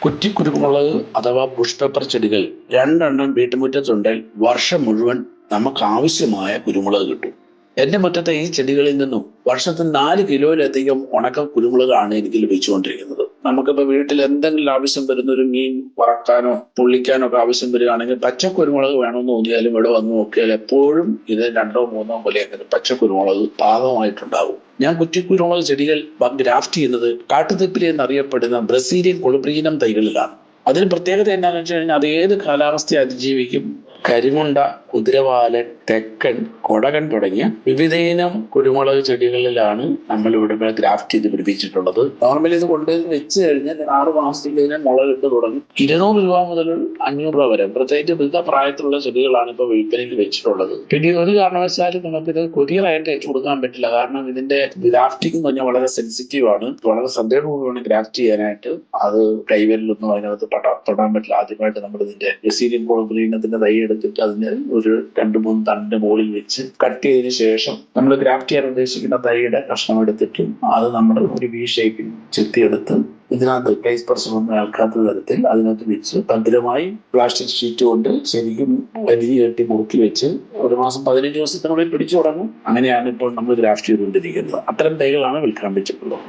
കുറ്റിക്കുരുമുളക് അഥവാ Bush pepper ചെടികൾ രണ്ടെണ്ണം വീട്ടുമുറ്റത്തുണ്ടെങ്കിൽ വർഷം മുഴുവൻ നമുക്ക് ആവശ്യമായ കുരുമുളക് കിട്ടും. എന്റെ മുറ്റത്തെ ഈ ചെടികളിൽ നിന്നും വർഷത്തിൽ 4 കിലോയിലധികം ഉണക്ക കുരുമുളകാണ് എനിക്ക് ലഭിച്ചുകൊണ്ടിരിക്കുന്നത്. നമുക്കിപ്പോ വീട്ടിൽ എന്തെങ്കിലും ആവശ്യം വരുന്ന ഒരു മീൻ വറക്കാനോ പൊള്ളിക്കാനോ ഒക്കെ ആവശ്യം വരികയാണെങ്കിൽ പച്ചക്കുരുമുളക് വേണമെന്ന് തോന്നിയാലും ഇവിടെ വന്ന് നോക്കിയാൽ എപ്പോഴും ഇത് 2-3 കൊലയൊക്കെ പച്ചക്കുരുമുളക് പാകമായിട്ടുണ്ടാവും. ഞാൻ കുറ്റിക്കുരുമുളക് ചെടികൾ ഗ്രാഫ്റ്റ് ചെയ്യുന്നത് കാട്ടുതിപ്പിലി എന്നറിയപ്പെടുന്ന ബ്രസീലിയൻ കൊളുബ്രീനം തൈകളിലാണ്. അതിന് പ്രത്യേകത എന്താണെന്ന് വെച്ച് കഴിഞ്ഞാൽ അത് ഏത് കാലാവസ്ഥയെ അതിജീവിക്കും. കരിമുണ്ട, കുതിരവാലൻ, തെക്കൻ, കൊടകൻ തുടങ്ങിയ വിവിധയിനം കുരുമുളക് ചെടികളിലാണ് നമ്മൾ ഇവിടെ ഗ്രാഫ്റ്റ് ചെയ്ത് പിടിപ്പിച്ചിട്ടുള്ളത്. നോർമലി ഇത് കൊണ്ട് വെച്ച് കഴിഞ്ഞാൽ 6 മാസത്തിലേക്ക് മുളകിട്ട് തുടങ്ങും. 200 രൂപ മുതൽ 500 രൂപ വരെ പ്രത്യേകിച്ച് വിവിധ പ്രായത്തിലുള്ള ചെടികളാണ് ഇപ്പോൾ വിൽപ്പനയ്ക്ക് വെച്ചിട്ടുള്ളത്. പിന്നെ ഒരു കാരണവശാലും നമുക്കിത് കൊറിയറായിട്ട് അയച്ചു കൊടുക്കാൻ പറ്റില്ല. കാരണം ഇതിന്റെ ഗ്രാഫ്റ്റിംഗ് എന്ന് പറഞ്ഞാൽ വളരെ സെൻസിറ്റീവ് ആണ്. വളരെ ശ്രദ്ധയോടുകൂടിയാണ് ഗ്രാഫ്റ്റ് ചെയ്യാനായിട്ട്. അത് കൈവിരലൊന്നും അതിനകത്ത് തൊടാൻ പറ്റില്ല. ആദ്യമായിട്ട് നമ്മൾ ഇതിന്റെ ബ്രസീലിയൻ കൊളുബ്രീനത്തിന്റെ തൈ എടുത്തിട്ട് അതിന് ഒരു 2-3 തണ്ടിന്റെ മുകളിൽ വെച്ച് കട്ട് ചെയ്തതിനു ശേഷം നമ്മൾ ഗ്രാഫ്റ്റ് ചെയ്യാൻ ഉദ്ദേശിക്കുന്ന തൈയുടെ കഷ്ണം എടുത്തിട്ട് അത് നമ്മൾ ഒരു വി ഷേപ്പിൽ ചെത്തിയെടുത്ത് ഇതിനകത്ത് കൈ സ്പർശമൊന്നും ഏൽക്കാത്ത തരത്തിൽ അതിനകത്ത് വെച്ച് ഭദ്രമായി പ്ലാസ്റ്റിക് ഷീറ്റ് കൊണ്ട് ശരിക്കും വലിയ കെട്ടി മുറുക്കി വെച്ച് 1 മാസം 15 ദിവസത്തിനുള്ളിൽ പിടിച്ചു തുടങ്ങും. അങ്ങനെയാണ് ഇപ്പോൾ നമ്മൾ ഗ്രാഫ്റ്റ് ചെയ്തുകൊണ്ടിരിക്കുന്നത്. അത്തരം തൈകളാണ് വിൽക്കാൻ വെച്ചിട്ടുള്ളത്.